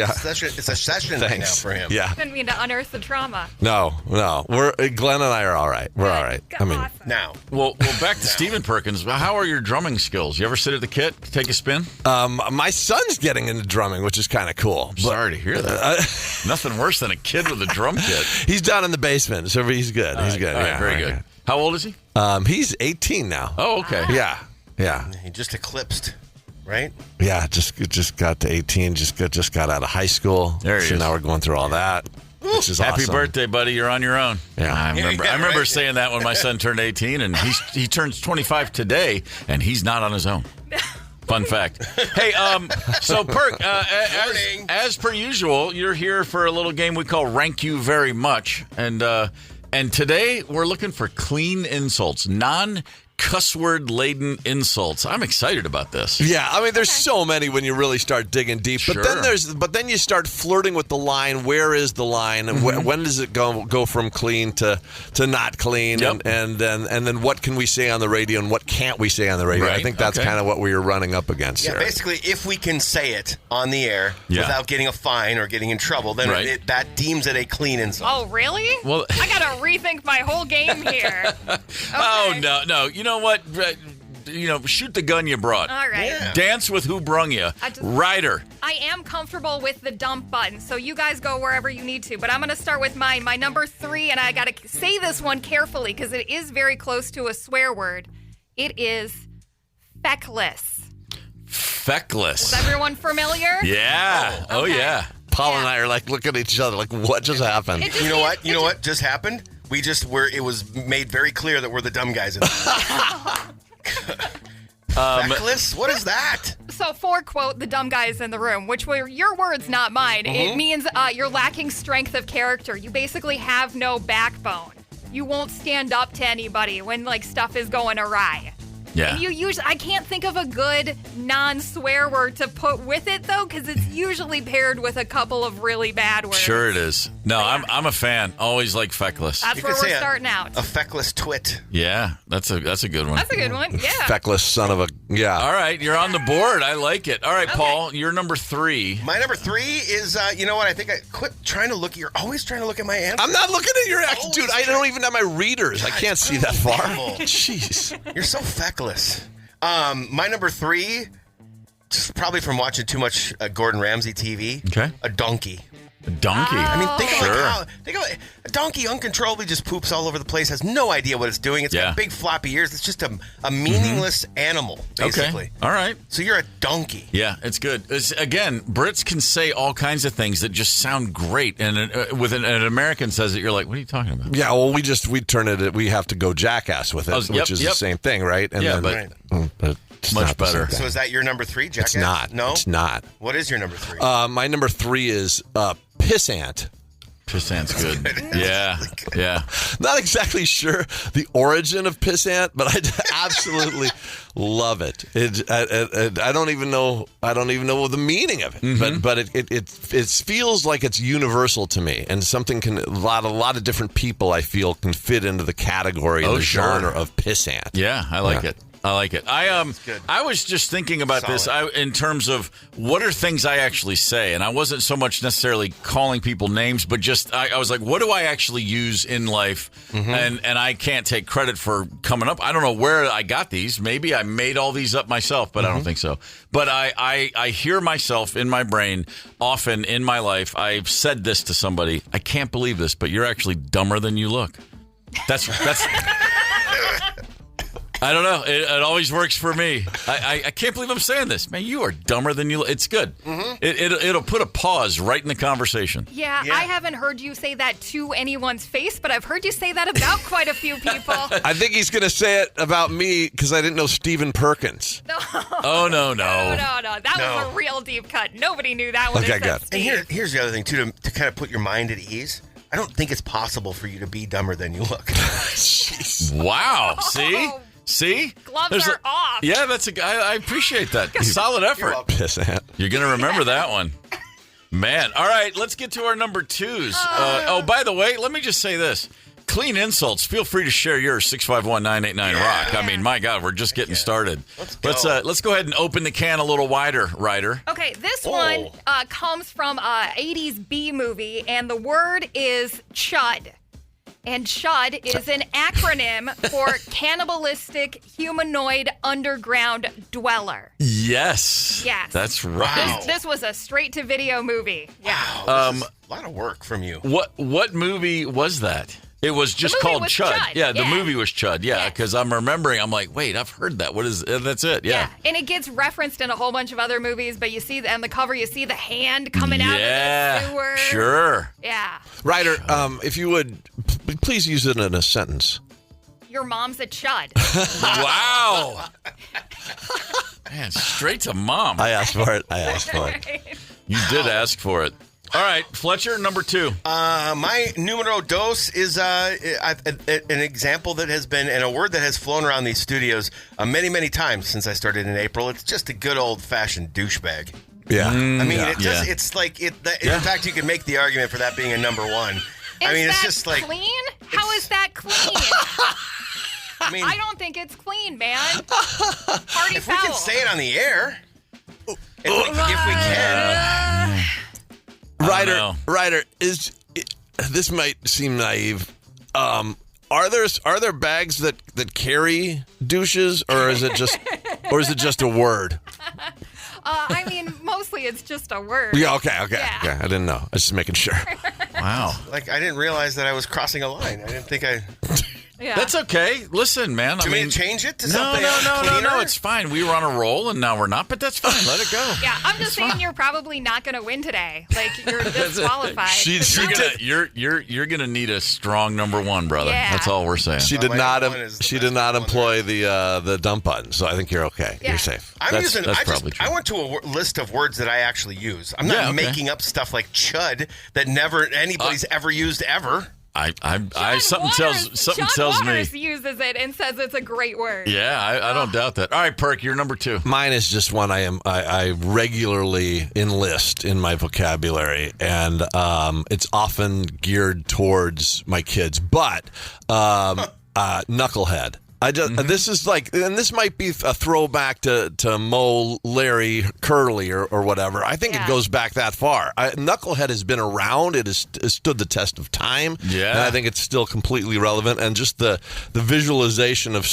a session right now for him. Yeah. Didn't mean to unearth the trauma. No. Glenn and I are all right. We're all right. I mean, awesome. Now. Well, back to Stephen Perkins. How are your drumming skills? You ever sit at the kit, take a spin? my son's getting into drumming, which is kind of cool. Sorry to hear that. Nothing worse than a kid with a drum kit. He's down in the basement, so he's good. He's good. All right, very good. How old is he? He's 18 now. Oh, okay. Yeah. He just eclipsed, right? Yeah, just got to 18, just got out of high school. There he is. Now we're going through all that, which is Happy awesome. birthday, buddy. You're on your own. Yeah. I remember right. saying that when my son turned 18, and he turns 25 today, and he's not on his own. Fun fact. Hey, so Perk, as per usual, you're here for a little game we call Rank You Very Much, and today we're looking for clean insults, cuss word laden insults. I'm excited about this. Yeah, I mean, there's so many when you really start digging deep. Sure. But then you start flirting with the line. Where is the line? And when does it go from clean to not clean? Yep. And then what can we say on the radio and what can't we say on the radio? Right. I think that's kind of what we were running up against. Yeah, here. basically, if we can say it on the air without getting a fine or getting in trouble, then that deems it a clean insult. Oh, really? Well, I got to rethink my whole game here. Okay. Oh, no. You know what? Shoot the gun you brought. All right. Yeah. Dance with who brung you. Ryder. I am comfortable with the dump button, so you guys go wherever you need to. But I'm going to start with mine. My number 3, and I got to say this one carefully because it is very close to a swear word. It is feckless. Feckless. Is everyone familiar? Yeah. Oh, Okay. yeah. Paul and I are like looking at each other like, what just happened? You know what? You know what just happened? It was made very clear that we're the dumb guys in this. Feckless? What is that? So for quote, the dumb guys in the room, which were your words, not mine, it means you're lacking strength of character. You basically have no backbone. You won't stand up to anybody when stuff is going awry. Yeah. And I can't think of a good non-swear word to put with it though, because it's usually paired with a couple of really bad words. Sure it is. No, I'm a fan. Always like feckless. That's You where could we're say starting out. A feckless twit. Yeah, that's a good one. That's a good one. Yeah. Feckless son of a All right, you're on the board. I like it. All right, Paul, you're number 3. My number 3 is, you know what? I think I quit trying to look. You're always trying to look at my answer. I'm not looking at your action, dude. I don't even have my readers. I can't see that far. Jeez. You're so feckless. My number 3, just probably from watching too much Gordon Ramsay TV. Okay. A donkey. A donkey. I mean, think Sure. of a donkey uncontrollably just poops all over the place, has no idea what it's doing. It's got big floppy ears. It's just a meaningless animal, basically. Okay. All right. So you're a donkey. Yeah, it's good. Again, Brits can say all kinds of things that just sound great, and with an American says it, you're like, what are you talking about? Yeah, well, we turn it. We have to go jackass with it, which is the same thing, right? And Yeah, but it's much not the same better. thing. So is that your number 3, Jackass? It's not. No? It's not. What is your number 3? My number 3 is pissant. Pissant's good. Yeah, yeah. Not exactly sure the origin of pissant, but I absolutely love it. I don't even know the meaning of it, but it feels like it's universal to me, and something a lot of different people I feel can fit into the category and the genre of pissant. Yeah, I like it. I like it. I was just thinking about this in terms of what are things I actually say, and I wasn't so much necessarily calling people names, but just I was like, what do I actually use in life? And I can't take credit for coming up. I don't know where I got these. Maybe I made all these up myself, but I don't think so. But I hear myself in my brain often in my life. I've said this to somebody. I can't believe this, but you're actually dumber than you look. That's. I don't know. It always works for me. I can't believe I'm saying this. Man, you are dumber than you look. It's good. It'll put a pause right in the conversation. Yeah, I haven't heard you say that to anyone's face, but I've heard you say that about quite a few people. I think he's going to say it about me because I didn't know Stephen Perkins. No. Oh, no. That was a real deep cut. Nobody knew that one. Okay, good. And here's the other thing, too, to kind of put your mind at ease. I don't think it's possible for you to be dumber than you look. Wow. See? Gloves are off. Yeah, I appreciate that. Solid effort. Pissant. You're going to remember that one. Man. All right, let's get to our number twos. By the way, let me just say this. Clean insults. Feel free to share yours, 651-989-ROCK. I mean, my God, we're just getting started. Let's go ahead and open the can a little wider, Ryder. Okay, this one comes from a 80s B movie, and the word is chud. And CHUD is an acronym for Cannibalistic Humanoid Underground Dweller. Yes. That's right. Wow. This was a straight-to-video movie. Yeah. Wow, this is a lot of work from you. What movie was that? It was just called Chud. Yeah, the movie was Chud. Yeah, because I'm remembering. I'm like, wait, I've heard that. What is? That's it. Yeah. And it gets referenced in a whole bunch of other movies, but you see on the cover, you see the hand coming out of the sewer. Sure. Yeah. Ryder, if you would, please use it in a sentence. Your mom's a chud. Wow. Man, straight to mom. I asked for it. You did ask for it. All right, Fletcher, number two. My numero dos is an example that has been, and a word that has flown around these studios many, many times since I started in April. It's just a good old-fashioned douchebag. Yeah. I mean, it's like, in fact, you could make the argument for that being a number one. It's just like clean? How is that clean? I don't think it's clean, man. Party if foul. We can say it on the air, if we can. Ryder, this might seem naive. Are there bags that carry douches, or is it just a word? I mean, mostly it's just a word. Yeah. Okay. Yeah, I didn't know. I was just making sure. Wow. Like I didn't realize that I was crossing a line. I didn't think I. Yeah. That's okay. Listen, man. Do we change it to something No. It's fine. We were on a roll, and now we're not, but that's fine. Let it go. Yeah, I'm just saying you're probably not going to win today. Like, you're disqualified. You're gonna need a strong number one, brother. Yeah. That's all we're saying. She did not employ the dump button, so I think you're okay. Yeah. You're safe. That's probably true. I went to a list of words that I actually use. I'm not making up stuff like chud that never anybody's ever used ever. Something tells me. Uses it and says it's a great word. Yeah, I don't doubt that. All right, Perk, you're number two. Mine is just one I regularly enlist in my vocabulary, and it's often geared towards my kids. But knucklehead. This is like, and this might be a throwback to Mo, Larry, Curly, or whatever. I think it goes back that far. Knucklehead has been around. It has stood the test of time. Yeah. And I think it's still completely relevant. And just the visualization of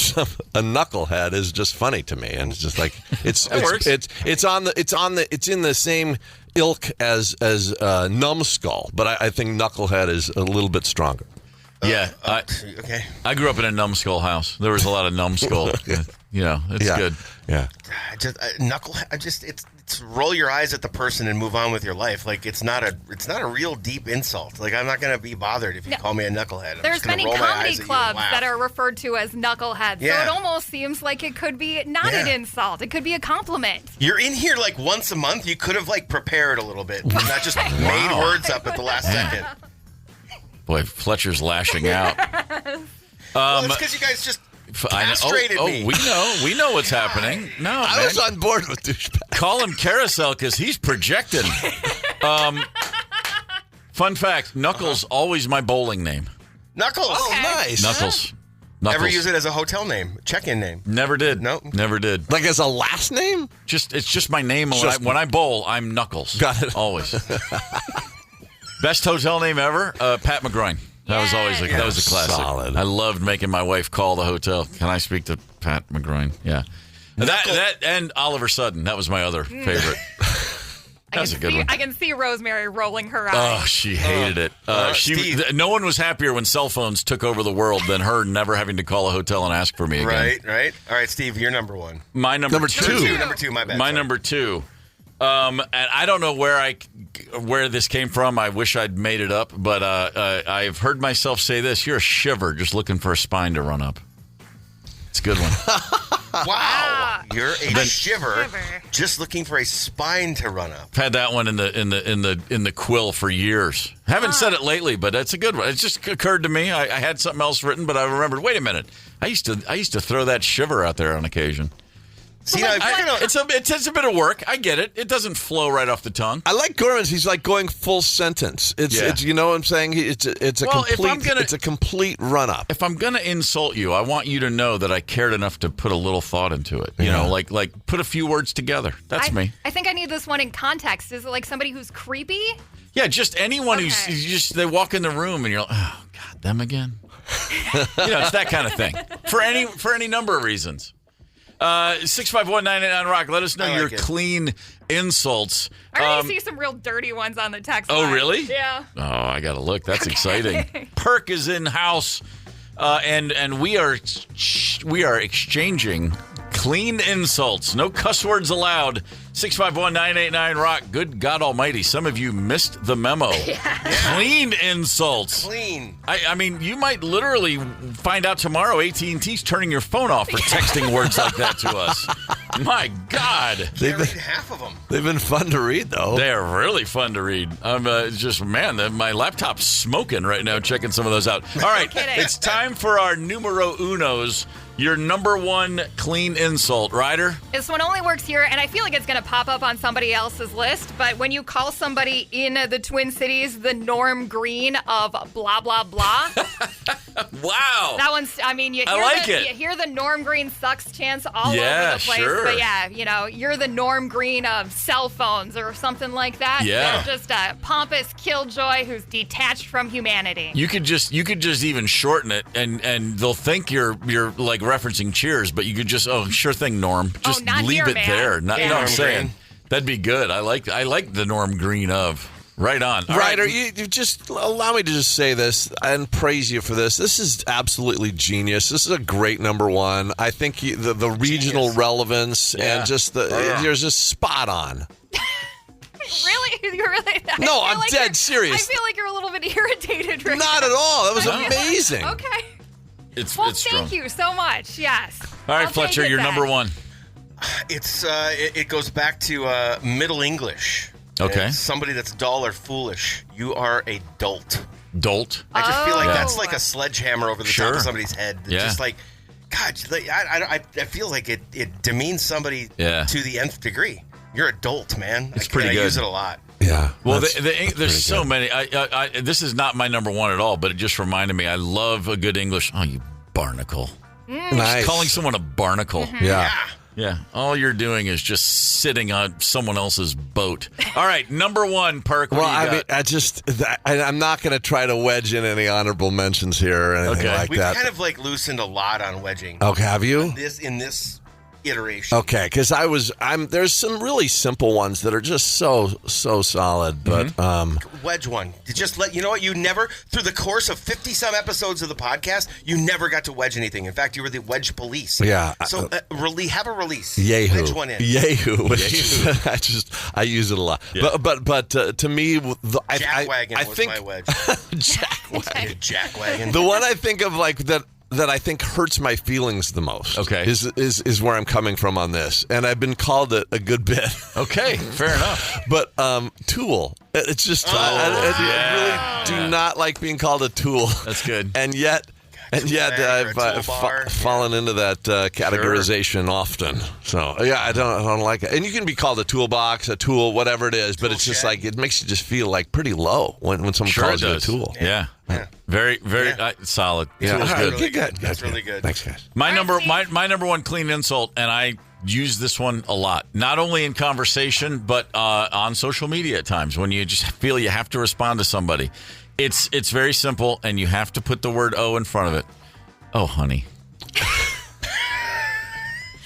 a knucklehead is just funny to me. And it's just like it's in the same ilk as numbskull, but I think knucklehead is a little bit stronger. Yeah, okay. I grew up in a numbskull house. There was a lot of numbskull. It's good. Yeah. It's roll your eyes at the person and move on with your life. Like it's not a real deep insult. Like I'm not going to be bothered if you call me a knucklehead. There's many comedy clubs that are referred to as knuckleheads. Yeah. So it almost seems like it could be not an insult. It could be a compliment. You're in here like once a month. You could have like prepared a little bit, not just made words up at the last second. Boy, Fletcher's lashing out. Well, it's because you guys just castrated me. We know what's happening. No, I was on board with douchebag. Call him Carousel because he's projecting. Fun fact, Knuckles, always my bowling name. Knuckles. Oh, nice. Knuckles. Ever use it as a hotel name, check-in name? Never did. Nope. Never did. Like as a last name? It's just my name. When I bowl, I'm Knuckles. Got it. Always. Best hotel name ever, Pat McGroin. That was always that was a classic. Solid. I loved making my wife call the hotel. Can I speak to Pat McGroin? Yeah. That and Oliver Sudden. That was my other favorite. That was a good one. I can see Rosemary rolling her eyes. Oh, she hated it. No one was happier when cell phones took over the world than her never having to call a hotel and ask for me again. Right. All right, Steve, you're number one. My number two. Number two, my bad. My number two. And I don't know where this came from. I wish I'd made it up, but I've heard myself say this. You're a shiver just looking for a spine to run up. It's a good one. Wow. You're a shiver just looking for a spine to run up. I've had that one in the quill for years. Haven't said it lately, but it's a good one. It just occurred to me. I had something else written, but I remembered, wait a minute. I used to throw that shiver out there on occasion. See, now, it's a bit of work. I get it. It doesn't flow right off the tongue. I like Gorman's. He's like going full sentence. It's you know what I'm saying? It's a complete run up. If I'm gonna insult you, I want you to know that I cared enough to put a little thought into it. You know, like put a few words together. That's me. I think I need this one in context. Is it like somebody who's creepy? Yeah, just anyone who's just they walk in the room and you're like, oh God, them again. It's that kind of thing. For any number of reasons. 651-989 Rock. Let us know your clean insults. I already see some real dirty ones on the text line. Oh, really? Yeah. Oh, I gotta look. That's exciting. Perk is in house, and we are exchanging clean insults. No cuss words allowed. 651-989 Rock. Good God Almighty! Some of you missed the memo. Clean insults. Clean. I mean, you might literally find out tomorrow AT&T's turning your phone off for texting words like that to us. My God. Can't read half of them. They've been fun to read, though. They are really fun to read. I'm my laptop's smoking right now checking some of those out. All right, it's time for our numero unos. Your number one clean insult, Ryder? This one only works here, and I feel like it's going to pop up on somebody else's list, but when you call somebody in the Twin Cities the Norm Green of blah, blah, blah. Wow. That one's, I mean, you hear the Norm Green sucks chants all over the place, sure. But you're the Norm Green of cell phones or something like that. Yeah. You're just a pompous killjoy who's detached from humanity. You could just even shorten it, and they'll think you're like referencing Cheers, but you could just sure thing, Norm. Just leave it there. Not, I'm saying that'd be good. I like the Norm Green of. Right on. Ryder, you just allow me to just say this and praise you for this. This is absolutely genius. This is a great number one. I think the regional relevance and just you're just spot on. Really? You're really? No, I'm dead serious. I feel like you're a little bit irritated right now. Not at all. That was amazing. Okay. It's thank you so much. Yes. All right, Fletcher, you're number one. It goes back to Middle English. Okay. It's somebody that's dull or foolish. You are a dolt. Dolt? I just feel like that's like a sledgehammer over the top of somebody's head. Yeah. Just like, God, I feel like it demeans somebody to the nth degree. You're a dolt, man. It's pretty good. I use it a lot. Yeah. Well, there's so many. This is not my number one at all, but it just reminded me. I love a good English. Oh, you barnacle. Nice. Calling someone a barnacle. Mm-hmm. Yeah. All you're doing is just sitting on someone else's boat. All right, number one, Perk. I'm not going to try to wedge in any honorable mentions here or anything like We've that. kind of like loosened a lot on wedging. Okay, have you? In this iteration. Okay, because there's some really simple ones that are just so solid, but wedge one. Just you know what? You never, through the course of 50-some episodes of the podcast, you never got to wedge anything. In fact, you were the wedge police. Yeah. So have a release. Yahoo. Wedge one in. Yahoo. I use it a lot. Yeah. But to me, Jackwagon was my wedge. Jackwagon. Jackwagon. The one I think of like that that I think hurts my feelings the most. Okay. Is where I'm coming from on this. And I've been called it a good bit. Okay, fair enough. But tool. It's just, I really do not like being called a tool. That's good. And yet I've fallen into that categorization often. So yeah, I don't like it. And you can be called a toolbox, a tool, whatever it is, but it's just like it makes you just feel like pretty low when someone calls you a tool. Yeah. Very solid. Yeah. Tool's Really good. That's really good. Thanks, guys. My number one clean insult, and I use this one a lot, not only in conversation but on social media at times when you just feel you have to respond to somebody. It's very simple, and you have to put the word "oh" in front of it. Oh, honey.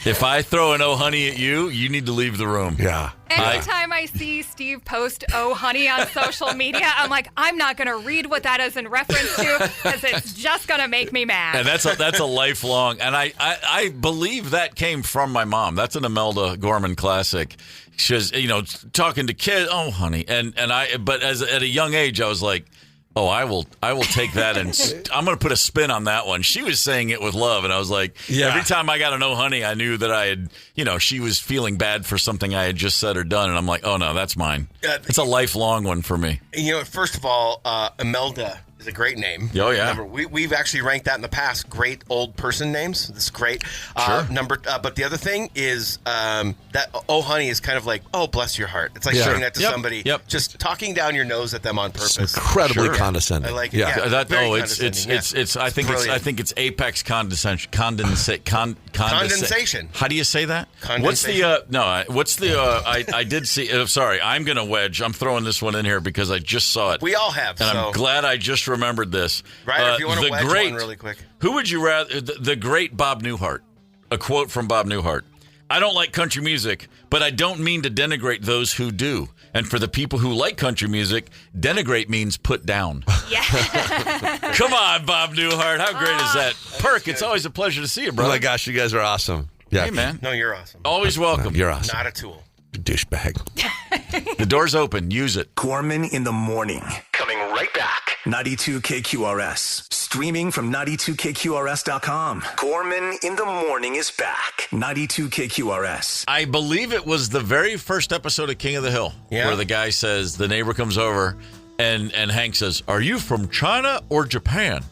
If I throw an "oh, honey" at you, you need to leave the room. Yeah. Anytime I see Steve post "oh, honey" on social media, I'm like, I'm not going to read what that is in reference to because it's just going to make me mad. And that's a lifelong. And I believe that came from my mom. That's an Imelda Gorman classic. She was, talking to kids. Oh, honey. But at a young age, I was like, oh, I will take that and I'm going to put a spin on that one. She was saying it with love, and I was like, every time I got a "no, honey," I knew that I had, she was feeling bad for something I had just said or done, and I'm like, oh no, that's mine. It's a lifelong one for me. First of all, Imelda is a great name. Oh yeah. Remember, we've actually ranked that in the past. Great old person names. That's great. Sure. But the other thing is that "oh, honey" is kind of like, oh, bless your heart. It's like saying that to somebody. Yep. Just talking down your nose at them on purpose. It's incredibly condescending. I like it. Yeah. It's I think it's apex condensation. Condensation. How do you say that? Condensation. What's the I did see. Sorry, I'm gonna wedge. I'm throwing this one in here because I just saw it. We all have. And I'm glad I just remembered this. Right, if you want to wedge one really quick. Who would you rather? The great Bob Newhart. A quote from Bob Newhart. I don't like country music, but I don't mean to denigrate those who do. And for the people who like country music, denigrate means put down. Yeah. Come on, Bob Newhart. How great is that? Perk, it's always a pleasure to see you, brother. Oh my gosh, you guys are awesome. Yeah. Hey, man. No, you're awesome. Always welcome. You're awesome. Not a tool. Douchebag. The door's open. Use it. Gorman in the morning. Coming right back. 92 KQRS. Streaming from 92KQRS.com. Gorman in the morning is back. 92 KQRS. I believe it was the very first episode of King of the Hill where the guy says, the neighbor comes over and Hank says, "Are you from China or Japan?"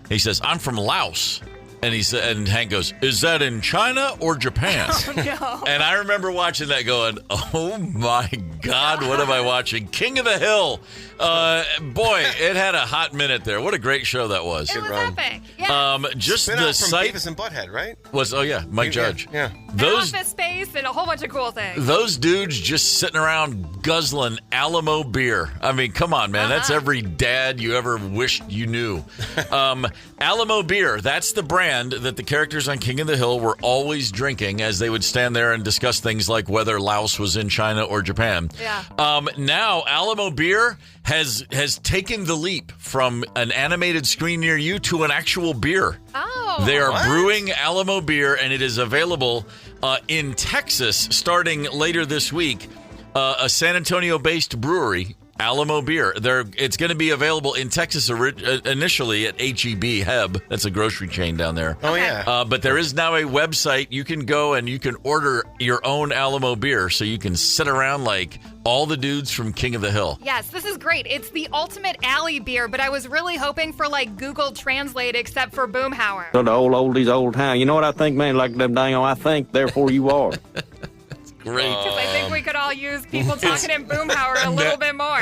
He says, "I'm from Laos." And Hank goes, "Is that in China or Japan?" Oh, no. And I remember watching that going, oh my God, what am I watching? King of the Hill. Boy, it had a hot minute there. What a great show that was. It was epic. Yeah. Just Spin the out from site Beavis and Butthead, right? was, Mike Judge. Yeah. Those Office Space and a whole bunch of cool things. Those dudes just sitting around guzzling Alamo beer. I mean, come on, man. That's every dad you ever wished you knew. Alamo Beer, that's the brand that the characters on King of the Hill were always drinking as they would stand there and discuss things like whether Laos was in China or Japan. Yeah. Now, Alamo Beer has taken the leap from an animated screen near you to an actual beer. Oh. They are brewing Alamo Beer, and it is available in Texas starting later this week. A San Antonio-based brewery, Alamo Beer. It's going to be available in Texas initially at H-E-B, Heb. That's a grocery chain down there. Oh, yeah. But there is now a website. You can go and you can order your own Alamo Beer so you can sit around like all the dudes from King of the Hill. Yes, this is great. It's the ultimate alley beer, but I was really hoping for like Google Translate except for Boomhauer. So the old oldies, old time. You know what I think, man? Like them dang I think, therefore you are. Great. Because I think we could all use people talking in Boomhauer a little bit more.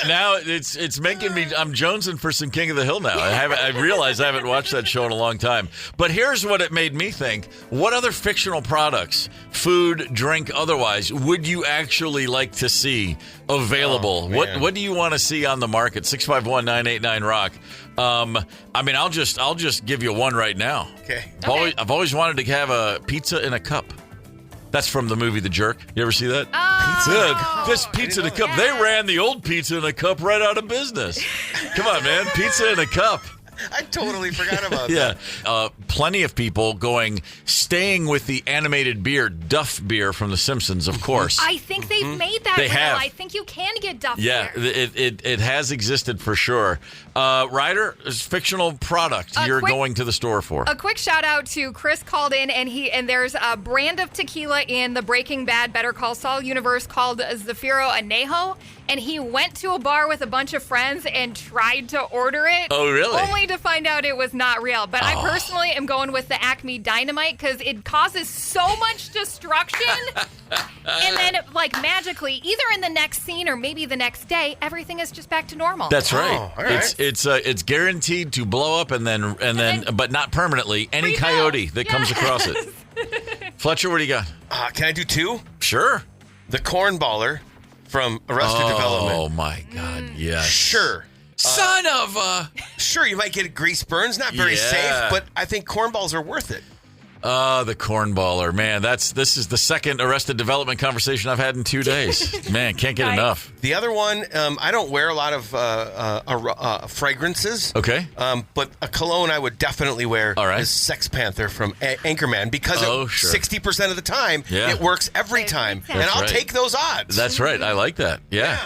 Now it's making me. I'm jonesing for some King of the Hill now. I realize I haven't watched that show in a long time. But here's what it made me think: what other fictional products, food, drink, otherwise, would you actually like to see available? What do you want to see on the market? 651-989-ROCK. I mean, I'll just give you one right now. Okay. I've always wanted to have a pizza in a cup. That's from the movie The Jerk. You ever see that? Oh, this pizza in a cup. yeah. They ran the old pizza in a cup right out of business. Come on, man. Pizza in a cup. I totally forgot about that. Yeah. Plenty of people staying with the animated beer, Duff beer from The Simpsons, of course. I think they've made that They real. have. I think you can get Duff Yeah, beer. it has existed for sure. Ryder, is fictional product you're going to the store for. A quick shout out to Chris called in, and there's a brand of tequila in the Breaking Bad Better Call Saul universe called Zafiro Anejo, and he went to a bar with a bunch of friends and tried to order it. Oh, really? Only to find out it was not real. But I personally am going with the Acme Dynamite because it causes so much destruction. And then, like, magically, either in the next scene or maybe the next day, everything is just back to normal. That's right. Oh, all right. It's guaranteed to blow up and then but not permanently. Any coyote that comes across it. Fletcher, what do you got? Can I do 2? Sure. The Cornballer from Arrested Development. Oh my God! Yes. Sure. Son of a. Sure, you might get grease burns. Not very safe, but I think cornballs are worth it. The cornballer, man. This is the second Arrested Development conversation I've had in 2 days. Man, can't get enough. The other one, I don't wear a lot of fragrances. Okay. But a cologne I would definitely wear All right. is Sex Panther from Anchorman because 60% of the time it works every time, and I'll take those odds. That's right. I like that. Yeah.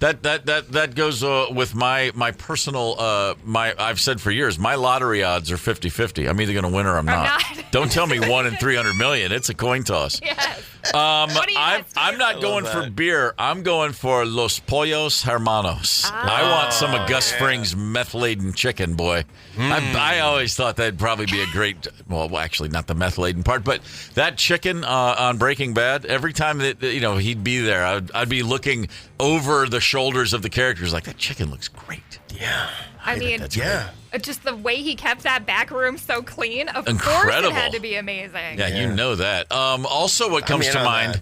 That goes with my personal I've said for years my lottery odds are 50-50. I'm either going to win or I'm not. Don't tell me 1 in 300 million. It's a coin toss. Yes. I'm not going for beer. I'm going for Los Pollos Hermanos. I want some of Gus Fring's meth-laden chicken, boy. I always thought that'd probably be a great. Well, actually, not the meth-laden part, but that chicken on Breaking Bad. Every time that he'd be there, I'd be looking over the shoulders of the characters like that chicken looks great. Yeah. I mean, just the way he kept that back room so clean. Of course, it had to be amazing. Yeah, you know that. Also, what comes to mind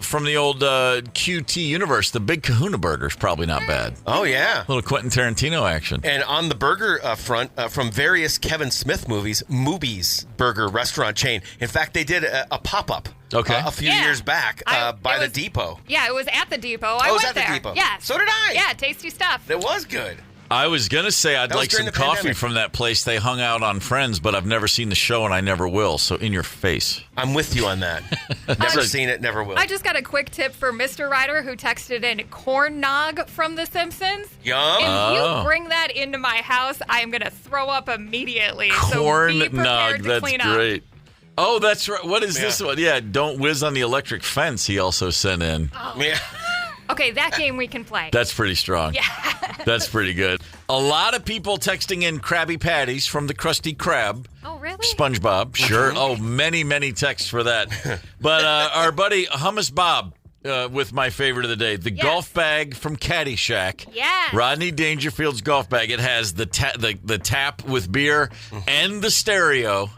from the old QT universe, the Big Kahuna Burger is probably not bad. Oh, yeah. A little Quentin Tarantino action. And on the burger front, from various Kevin Smith movies, Mooby's Burger restaurant chain. In fact, they did a pop-up. Okay. A few years back by the Depot. Yeah, it was at the Depot. I went there. The Depot. Yeah. So did I. Yeah, tasty stuff. It was good. I was going to say I'd like some coffee from that place. They hung out on Friends, but I've never seen the show and I never will. So in your face. I'm with you on that. Never seen it, never will. I just got a quick tip for Mr. Ryder who texted in corn nog from The Simpsons. Yum. If you bring that into my house, I'm going to throw up immediately. Corn so be nog, to that's clean great. Oh, that's right. What is this one? Yeah, don't whiz on the electric fence he also sent in. Oh. Yeah. Okay, that game we can play. That's pretty strong. Yeah. That's pretty good. A lot of people texting in Krabby Patties from the Krusty Krab. Oh, really? SpongeBob, sure. Oh, many, many texts for that. But our buddy Hummus Bob with my favorite of the day, the golf bag from Caddyshack. Yeah. Rodney Dangerfield's golf bag. It has the tap with beer and the stereo.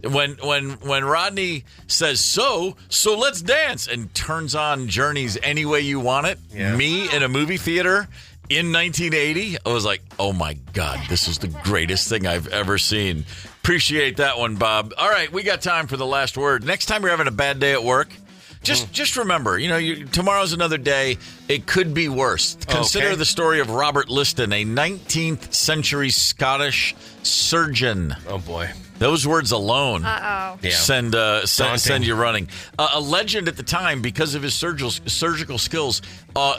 When Rodney says so let's dance and turns on Journey's Any Way You Want It, me in a movie theater in 1980, I was like, oh my God, this is the greatest thing I've ever seen. Appreciate that one, Bob. All right, we got time for the last word. Next time you're having a bad day at work, just remember, tomorrow's another day. It could be worse. Consider the story of Robert Liston, a 19th century Scottish surgeon. Oh boy. Those words alone send you running. A legend at the time because of his surgical skills,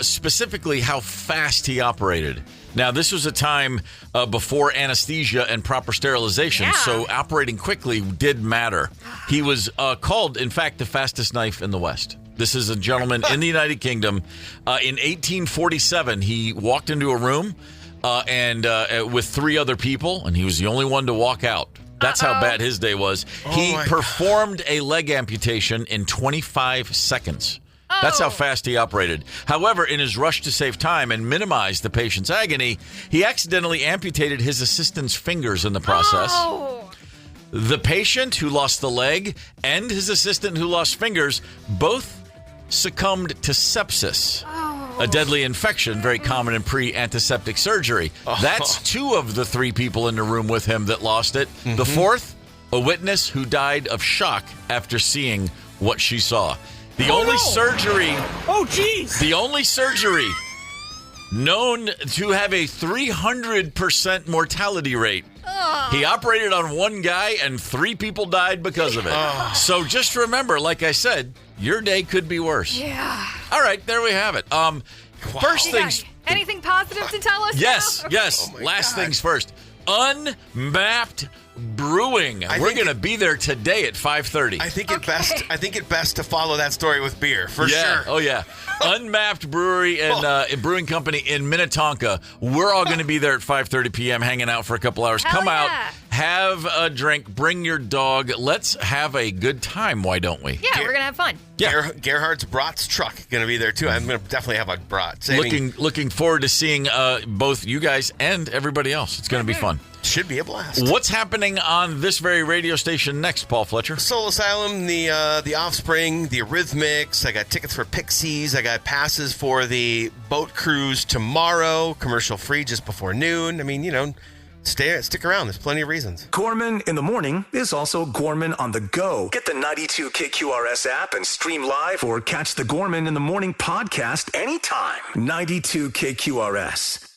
specifically how fast he operated. Now, this was a time before anesthesia and proper sterilization, so operating quickly did matter. He was called, in fact, the fastest knife in the West. This is a gentleman in the United Kingdom. In 1847, he walked into a room and with 3 other people, and he was the only one to walk out. That's how bad his day was. He performed a leg amputation in 25 seconds. That's how fast he operated. However, in his rush to save time and minimize the patient's agony, he accidentally amputated his assistant's fingers in the process. The patient who lost the leg and his assistant who lost fingers both succumbed to sepsis. A deadly infection, very common in pre-antiseptic surgery. That's 2 of the 3 people in the room with him that lost it. The 4th, a witness who died of shock after seeing what she saw. The only surgery known to have a 300% mortality rate. He operated on 1 guy and 3 people died because of it. So just remember, like I said, your day could be worse. Yeah. All right, there we have it. First You things. got anything positive to tell us? Yes, now? yes. Oh my Last God. things first. Unmapped Brewing. We're going to be there today at 5:30. I think it best to follow that story with beer for sure. Oh yeah. Unmapped Brewery and Brewing Company in Minnetonka. We're all going to be there at 5:30 p.m. hanging out for a couple hours. Hell Come out, yeah. have a drink, bring your dog. Let's have a good time. Why don't we? Yeah, we're gonna have fun. Yeah. Gerhard's Brat's truck going to be there too. I'm going to definitely have a Brat. Looking forward to seeing both you guys and everybody else. It's going to be fun. Should be a blast. What's happening on this very radio station next, Paul Fletcher? Soul Asylum, the Offspring, the Eurythmics. I got tickets for Pixies. I got passes for the boat cruise tomorrow, commercial free just before noon. I mean, stick around. There's plenty of reasons. Gorman in the Morning is also Gorman on the go. Get the 92 KQRS app and stream live or catch the Gorman in the Morning podcast anytime. 92 KQRS.